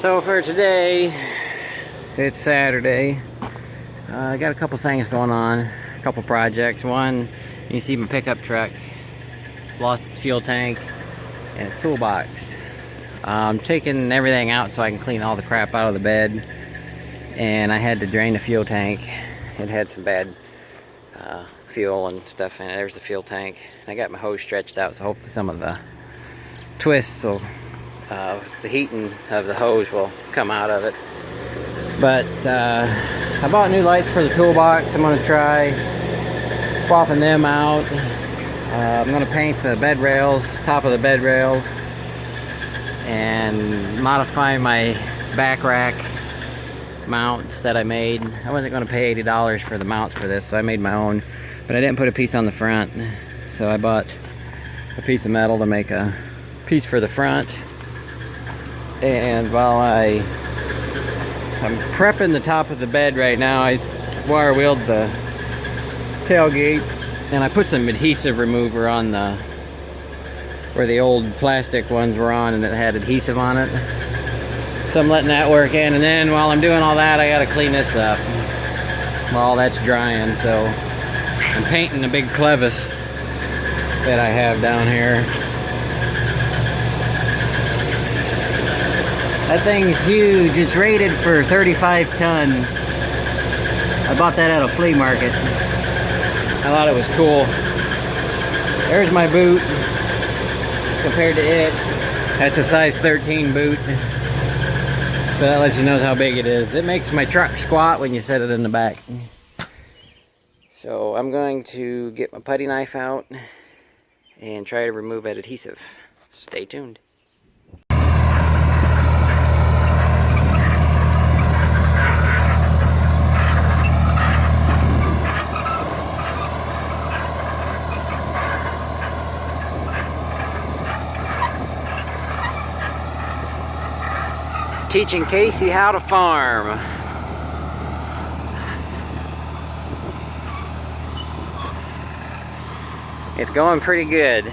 So for today, it's Saturday. I got a couple things going on, a couple projects. One, you see my pickup truck lost its fuel tank and its toolbox. I'm taking everything out so I can clean all the crap out of the bed, and I had to drain the fuel tank. It had some bad fuel and stuff in it. There's the fuel tank. I got my hose stretched out, so hopefully some of the twists will the heating of the hose will come out of it. But I bought new lights for the toolbox. I'm going to try swapping them out. I'm going to paint the bed rails, top of the bed rails, and modify my back rack mounts that I made. I wasn't going to pay $80 for the mounts for this, so I made my own, but I didn't put a piece on the front, so I bought a piece of metal to make a piece for the front. And while I'm prepping the top of the bed right now, I wire wheeled the tailgate, and I put some adhesive remover on the where the old plastic ones were on, and it had adhesive on it. So I'm letting that work in, and then while I'm doing all that, I gotta clean this up while that's drying. So I'm painting the big clevis that I have down here. That thing's huge. It's rated for 35 ton. I bought that at a flea market. I thought it was cool. There's my boot compared to it. That's a size 13 boot. So that lets you know how big it is. It makes my truck squat when you set it in the back. So I'm going to get my putty knife out and try to remove that adhesive. Stay tuned. Teaching Casey how to farm. It's going pretty good.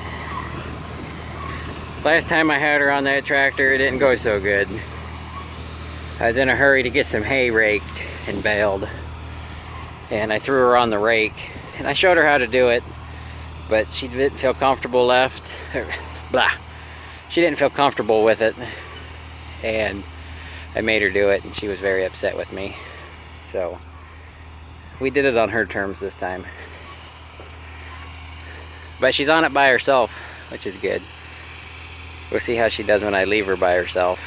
Last time I had her on that tractor, it didn't go so good. I was in a hurry to get some hay raked and baled, and I threw her on the rake, and I showed her how to do it, but she didn't feel comfortable She didn't feel comfortable with it, and I made her do it, and she was very upset with me. So we did it on her terms this time. But she's on it by herself, which is good. We'll see how she does when I leave her by herself.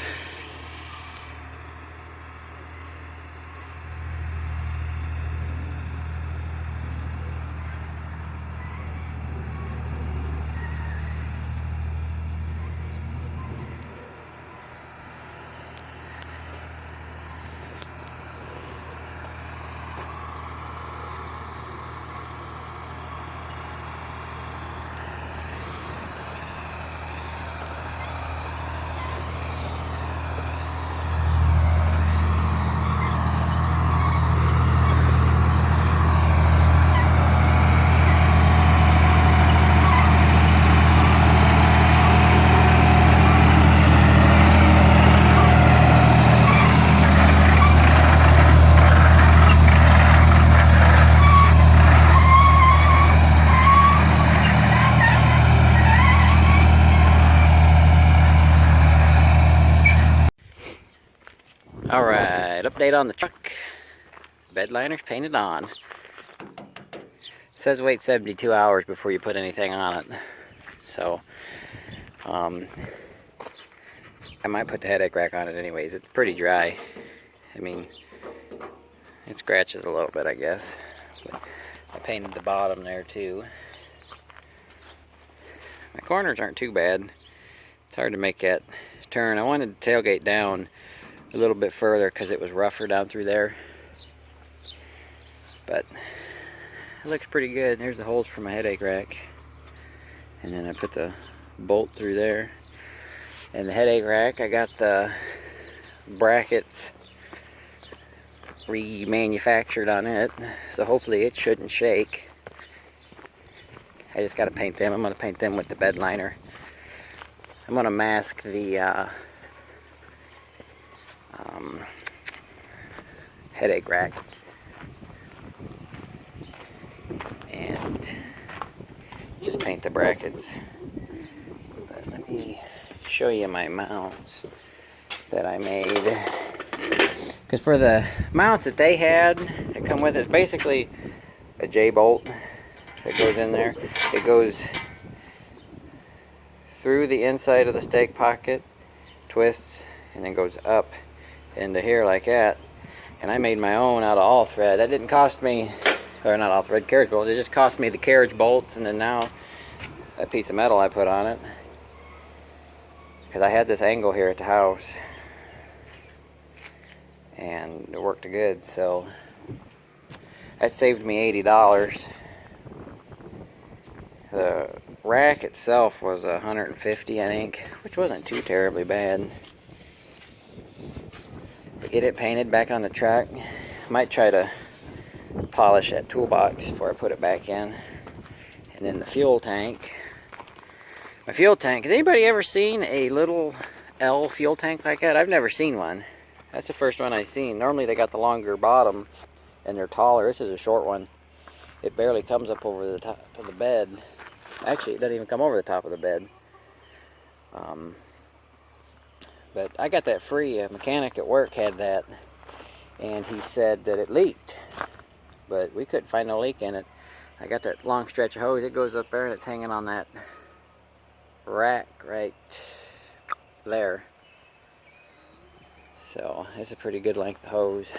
Alright, update on the truck. Bed liner's painted on. It says wait 72 hours before you put anything on it. So, I might put the headache rack on it anyways. It's pretty dry. I mean, it scratches a little bit, I guess. But I painted the bottom there too. My corners aren't too bad. It's hard to make that turn. I wanted the tailgate down a little bit further because it was rougher down through there, but it looks pretty good. There's the holes for my headache rack, and then I put the bolt through there. And the headache rack, I got the brackets remanufactured on it, so hopefully it shouldn't shake. I just got to paint them. I'm going to paint them with the bed liner. I'm going to mask the headache rack. And just paint the brackets. But let me show you my mounts that I made. Because for the mounts that they had that come with it, basically a J-bolt that goes in there. It goes through the inside of the stake pocket, twists, and then goes up into here like that. And I made my own out of all thread. That didn't cost me, or not all thread, carriage bolts. It just cost me the carriage bolts, and then now that piece of metal I put on it. Because I had this angle here at the house, and it worked good, so that saved me $80. The rack itself was $150, I think, which wasn't too terribly bad. But get it painted back on the truck. Might try to polish that toolbox before I put it back in. And then the fuel tank. My fuel tank, has anybody ever seen a little L fuel tank like that? I've never seen one. That's the first one I've seen. Normally they got the longer bottom and they're taller. This is a short one. It barely comes up over the top of the bed. Actually, it doesn't even come over the top of the bed. But I got that free. A mechanic at work had that, and he said that it leaked. But we couldn't find no leak in it. I got that long stretch of hose. It goes up there and it's hanging on that rack right there. So it's a pretty good length of hose.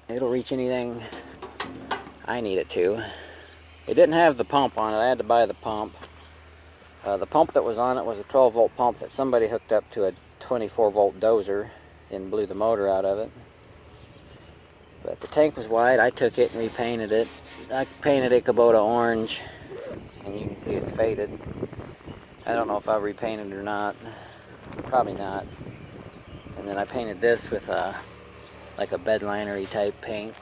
It'll reach anything I need it to. It didn't have the pump on it. I had to buy the pump. The pump that was on it was a 12 volt pump that somebody hooked up to a 24 volt dozer and blew the motor out of it. But the tank was wide. I took it and repainted it. I painted it Kubota orange, and you can see it's faded. I don't know if I repainted it or not. Probably not. And then I painted this with like a bedlinery type paint.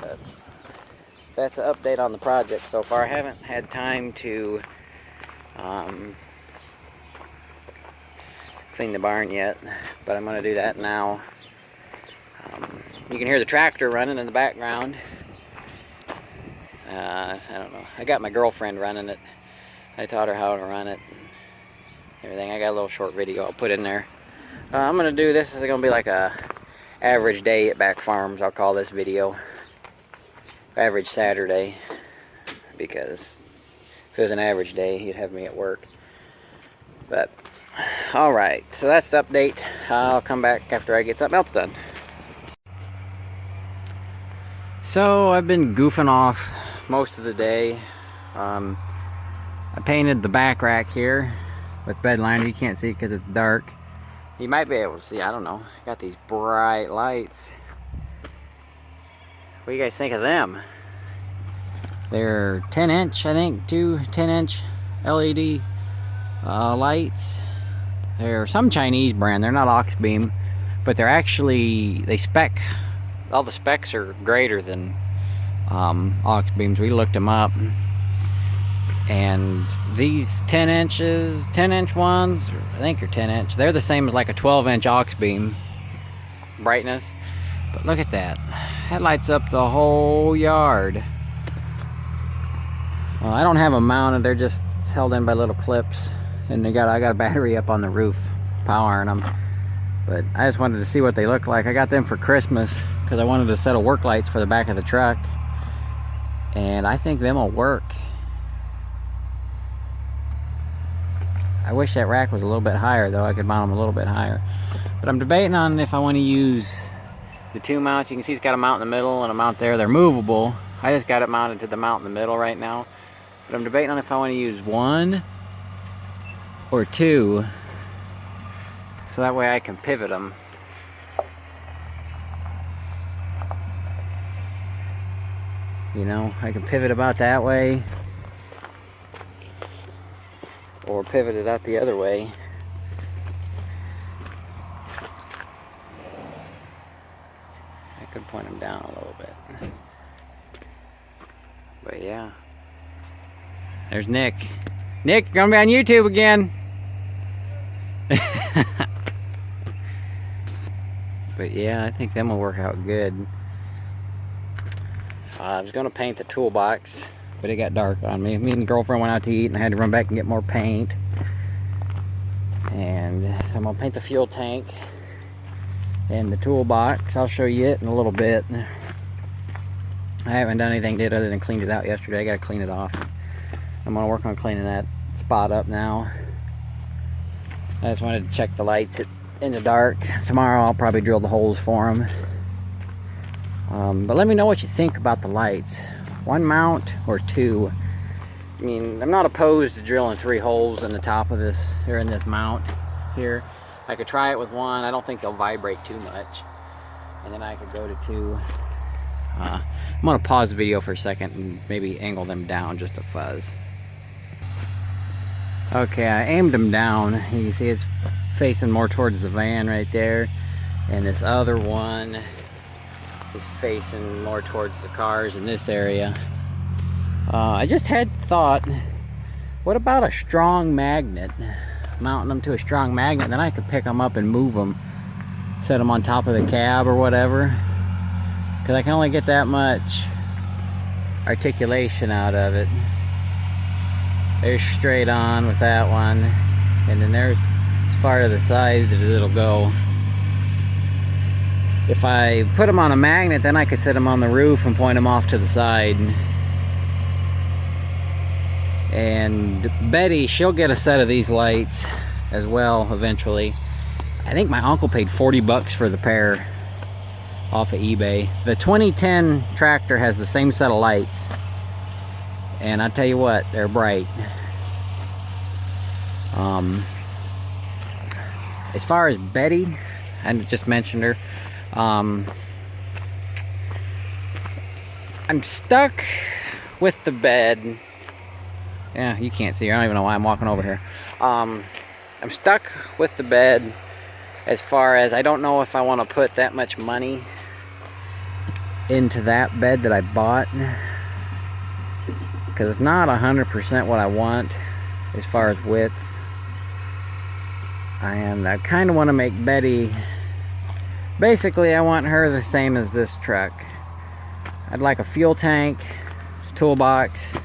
But that's an update on the project so far. I haven't had time to clean the barn yet, but I'm going to do that now. You can hear the tractor running in the background. I don't know. I got my girlfriend running it. I taught her how to run it and everything. I got a little short video I'll put in there. I'm going to do this. This is going to be like a average day at Back Farms. I'll call this video average Saturday, because if it was an average day, you'd have me at work. But alright, so that's the update. I'll come back after I get something else done. So I've been goofing off most of the day. I painted the back rack here with bed liner. You can't see it because it's dark. You might be able to see, I don't know. Got these bright lights. What do you guys think of them? They're 10 inch, I think, two 10 inch LED lights. They're some Chinese brand. They're not Oxbeam, but they're actually, all the specs are greater than Oxbeams. We looked them up. And these 10 inch ones, I think are 10 inch. They're the same as like a 12 inch Oxbeam brightness. But look at that. That lights up the whole yard. Well, I don't have them mounted. They're just held in by little clips. And I got a battery up on the roof powering them. But I just wanted to see what they look like. I got them for Christmas because I wanted a set of work lights for the back of the truck. And I think them will work. I wish that rack was a little bit higher, though. I could mount them a little bit higher. But I'm debating on if I want to use the two mounts. You can see it's got a mount in the middle and a mount there. They're movable. I just got it mounted to the mount in the middle right now. But I'm debating on if I want to use one or two, so that way I can pivot them. You know, I can pivot about that way, or pivot it out the other way. I could point them down a little bit. But yeah. There's Nick Nick, you're gonna be on YouTube again. But yeah, I think them will work out good. I was gonna paint the toolbox, but it got dark on me. Me and the girlfriend went out to eat and I had to run back and get more paint. And so I'm gonna paint the fuel tank and the toolbox. I'll show you it in a little bit. I haven't done anything to it other than cleaned it out yesterday. I gotta clean it off. I'm gonna work on cleaning that spot up now. I just wanted to check the lights in the dark. Tomorrow I'll probably drill the holes for them. But let me know what you think about the lights. 1 mount or 2? I mean, I'm not opposed to drilling 3 holes in the top of this, or in this mount here. I could try it with 1. I don't think they'll vibrate too much. And then I could go to 2. I'm gonna pause the video for a second and maybe angle them down just a fuzz. Okay, I aimed them down. You can see it's facing more towards the van right there. And this other one is facing more towards the cars in this area. I just had thought, what about a strong magnet? Mounting them to a strong magnet, then I could pick them up and move them. Set them on top of the cab or whatever. Because I can only get that much articulation out of it. There's straight on with that one. And then there's as far to the side as it'll go. If I put them on a magnet, then I could set them on the roof and point them off to the side. And Betty, she'll get a set of these lights as well eventually. I think my uncle paid 40 bucks for the pair off of eBay. The 2010 tractor has the same set of lights. And I tell you what, they're bright. As far as Betty, I just mentioned her. I'm stuck with the bed. Yeah, you can't see her. I don't even know why I'm walking over here. I'm stuck with the bed as far as I don't know if I want to put that much money into that bed that I bought, because it's not 100% what I want as far as width. And I kind of want to make Betty, basically I want her the same as this truck. I'd like a fuel tank, toolbox,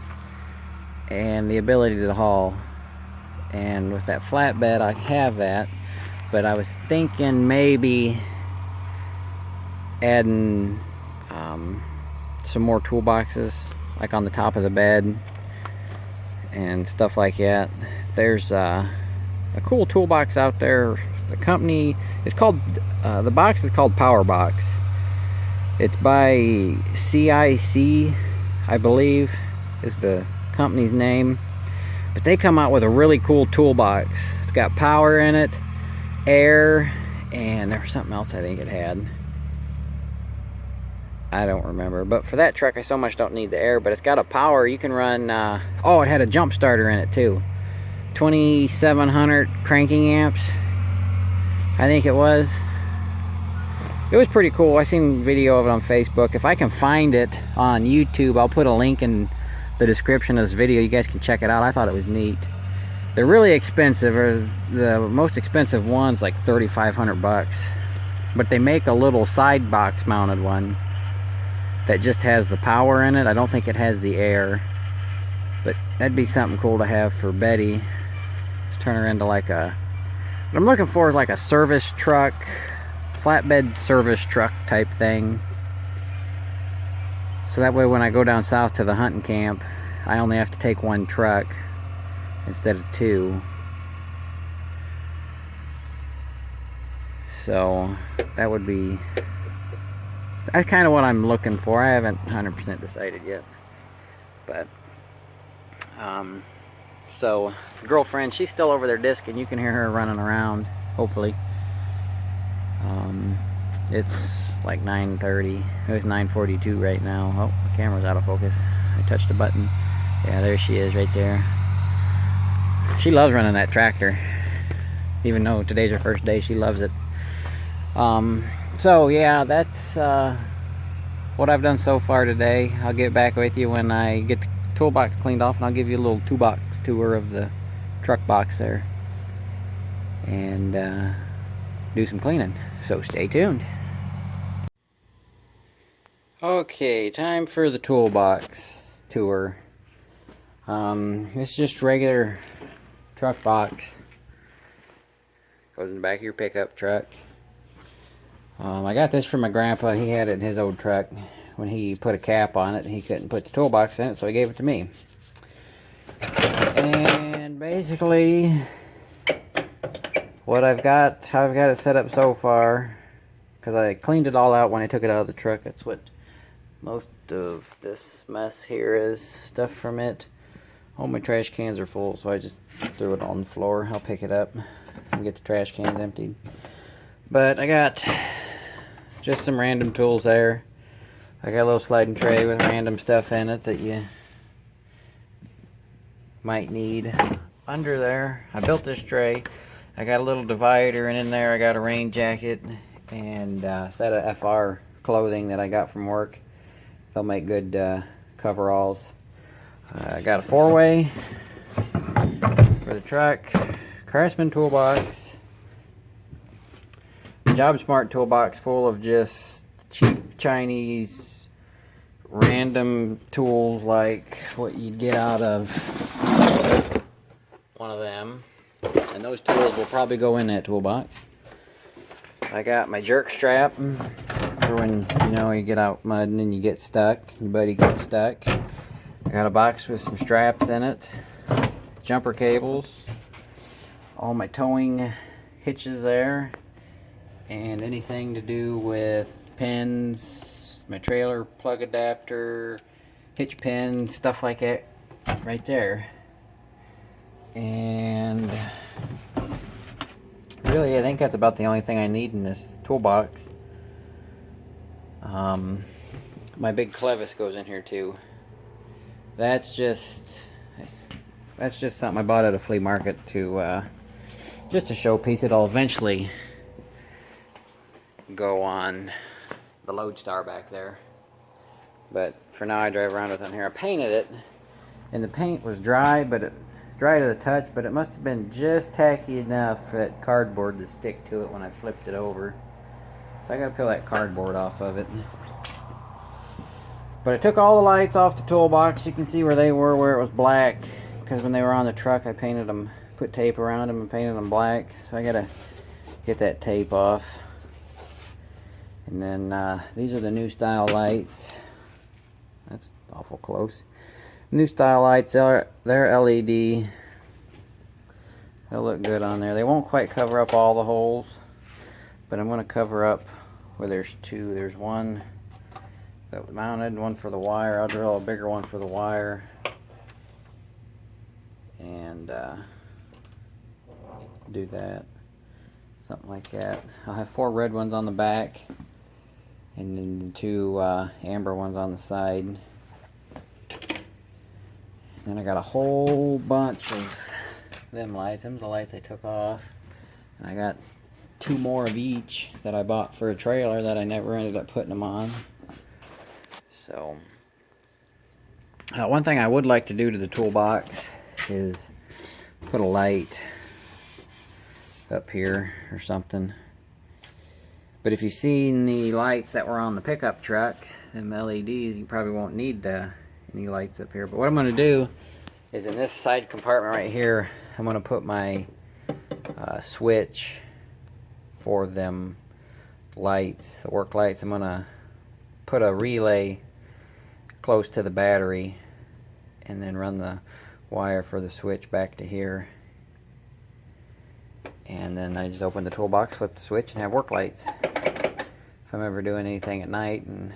and the ability to haul. And with that flatbed I have that, but I was thinking maybe adding some more toolboxes like on the top of the bed and stuff like that. There's a cool toolbox out there. The company is called the box is called Power Box. It's by CIC, I believe is the company's name, but they come out with a really cool toolbox. It's got power in it, air, and there was something else I think it had. I don't remember, but for that truck I so much don't need the air, but it's got a power. You can run oh, it had a jump starter in it too. 2700 cranking amps, I think it was. It was pretty cool. I seen a video of it on Facebook. If I can find it on YouTube, I'll put a link in the description of this video. You guys can check it out. I thought it was neat. They're really expensive, or the most expensive one's like 3,500 bucks. But they make a little side box mounted one that just has the power in it. I don't think it has the air, but that'd be something cool to have for Betty. Just turn her into like a, what I'm looking for is like a service truck, flatbed service truck type thing. So that way when I go down south to the hunting camp, I only have to take 1 truck instead of 2. So that would be, that's kind of what I'm looking for. I haven't 100% decided yet, but so the girlfriend, she's still over there disking. You can hear her running around, hopefully. It's like 9:30. It was 9:42 right now. Oh, the camera's out of focus. I touched the button. Yeah, there she is right there. She loves running that tractor. Even though today's her first day, she loves it. So yeah, that's what I've done so far today. I'll get back with you when I get the toolbox cleaned off, and I'll give you a little toolbox tour of the truck box there, and do some cleaning. So stay tuned. Okay, time for the toolbox tour. It's just regular truck box. Goes in the back of your pickup truck. I got this from my grandpa. He had it in his old truck. When he put a cap on it, he couldn't put the toolbox in it, so he gave it to me. And basically, how I've got it set up so far, because I cleaned it all out when I took it out of the truck. That's what most of this mess here is, stuff from it. All my trash cans are full, so I just threw it on the floor. I'll pick it up and get the trash cans emptied. But I got just some random tools there. I got a little sliding tray with random stuff in it that you might need. Under there, I built this tray. I got a little divider, and in there I got a rain jacket and a set of FR clothing that I got from work. They'll make good coveralls. I got a 4-way for the truck, Craftsman toolbox, JobSmart toolbox full of just cheap Chinese random tools like what you'd get out of one of them, and those tools will probably go in that toolbox. I got my jerk strap for when you get out mudding and you get stuck, your buddy gets stuck. I got a box with some straps in it, jumper cables, all my towing hitches there, and anything to do with pins, my trailer plug adapter, hitch pin, stuff like that right there. And really, I think that's about the only thing I need in this toolbox. My big clevis goes in here too. That's just something I bought at a flea market to just a showpiece. It'll eventually go on the Lodestar back there, but for now I drive around with it in here. I painted it, and the paint was dry, but it dry to the touch, but it must have been just tacky enough that cardboard to stick to it when I flipped it over. So I gotta peel that cardboard off of it. But I took all the lights off the toolbox. You can see where they were, where it was black, because when they were on the truck I painted them, put tape around them and painted them black. So I gotta get that tape off. And then these are the new style lights. That's awful close. New style lights, they're LED. They'll look good on there. They won't quite cover up all the holes, but I'm going to cover up where there's two. There's one that was mounted, one for the wire. I'll drill a bigger one for the wire. And do that. Something like that. I'll have 4 red ones on the back, and then 2 amber ones on the side. Then I got a whole bunch of them lights. Them's the lights I took off. And I got 2 more of each that I bought for a trailer that I never ended up putting them on. So, one thing I would like to do to the toolbox is put a light up here or something. But if you've seen the lights that were on the pickup truck, them LEDs, you probably won't need any lights up here. But what I'm going to do is in this side compartment right here, I'm going to put my switch for them lights, the work lights. I'm going to put a relay close to the battery and then run the wire for the switch back to here. And then I just open the toolbox, flip the switch, and have work lights if I'm ever doing anything at night. And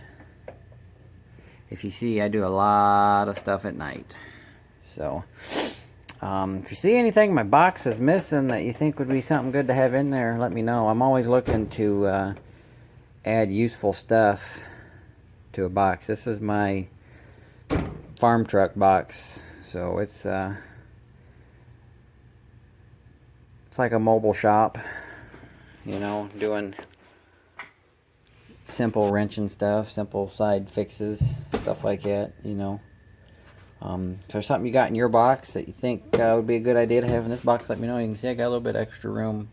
if you see, I do a lot of stuff at night. So if you see anything my box is missing that you think would be something good to have in there, let me know. I'm always looking to add useful stuff to a box. This is my farm truck box, so it's like a mobile shop, you know, doing simple wrenching stuff, simple side fixes, stuff like that, you know. If there's something you got in your box that you think would be a good idea to have in this box, let me know. You can see I got a little bit extra room.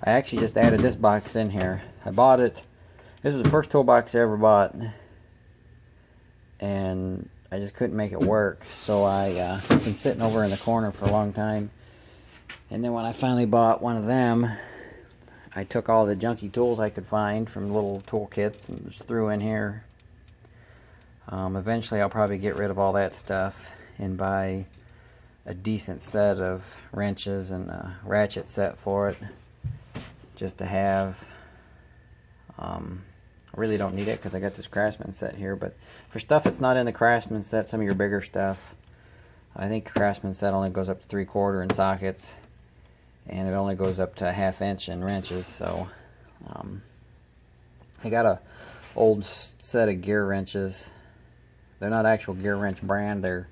I actually just added this box in here. I bought it. This was the first toolbox I ever bought, and I just couldn't make it work. So I've been sitting over in the corner for a long time. And then when I finally bought one of them, I took all the junky tools I could find from little tool kits and just threw in here. Eventually I'll probably get rid of all that stuff and buy a decent set of wrenches and a ratchet set for it, just to have. I really don't need it because I got this Craftsman set here, but for stuff that's not in the Craftsman set, some of your bigger stuff, I think Craftsman set only goes up to 3/4 in sockets, and it only goes up to 1/2 inch in wrenches. So I got a old set of gear wrenches. They're not actual gear wrench brand, they're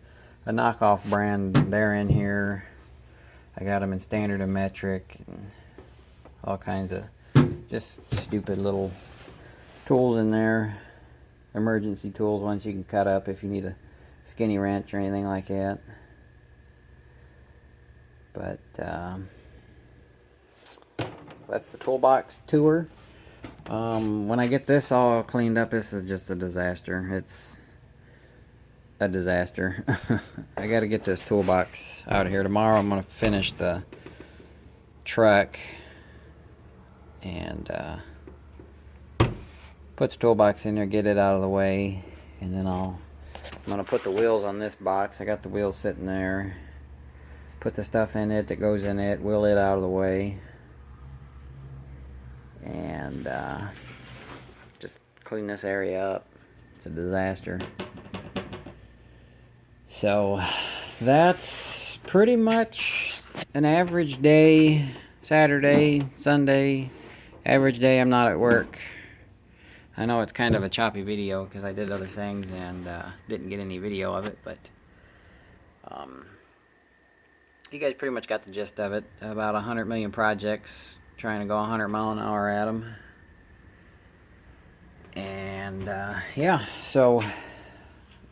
a knockoff brand. They're in here. I got them in standard and metric and all kinds of just stupid little tools in there, emergency tools, ones you can cut up if you need a skinny wrench or anything like that. But that's the toolbox tour. When I get this all cleaned up, this is just a disaster. It's a disaster. I got to get this toolbox out of here. Tomorrow I'm going to finish the truck and put the toolbox in there, get it out of the way, and then I'm going to put the wheels on this box. I got the wheels sitting there. Put the stuff in it that goes in it, wheel it out of the way, and just clean this area up. It's a disaster. So that's pretty much an average day. Saturday, Sunday, average day. I'm not at work. I know it's kind of a choppy video because I did other things and didn't get any video of it, but you guys pretty much got the gist of it. About 100 million projects, trying to go 100 mile an hour at them. And yeah, so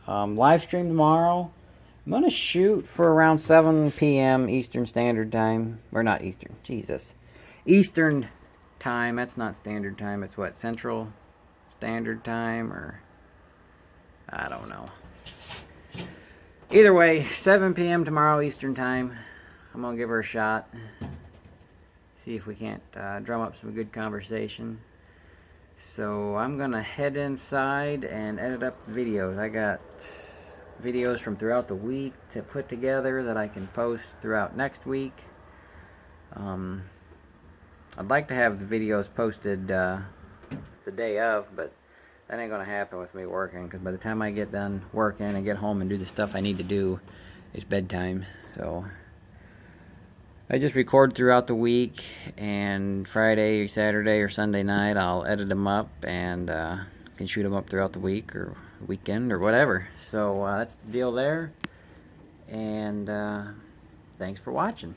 live stream tomorrow. I'm going to shoot for around 7 p.m. Eastern Standard Time. Or not Eastern, Jesus. Eastern Time, that's not Standard Time. It's what, Central Standard Time? Or, I don't know. Either way, 7 p.m. tomorrow Eastern Time. I'm going to give her a shot. See if we can't drum up some good conversation. So I'm going to head inside and edit up videos. I got videos from throughout the week to put together that I can post throughout next week. I'd like to have the videos posted the day of, but that ain't going to happen with me working, because by the time I get done working and get home and do the stuff I need to do, it's bedtime. So I just record throughout the week, and Friday, Saturday, or Sunday night I'll edit them up and can shoot them up throughout the week or weekend or whatever. So that's the deal there, and thanks for watching.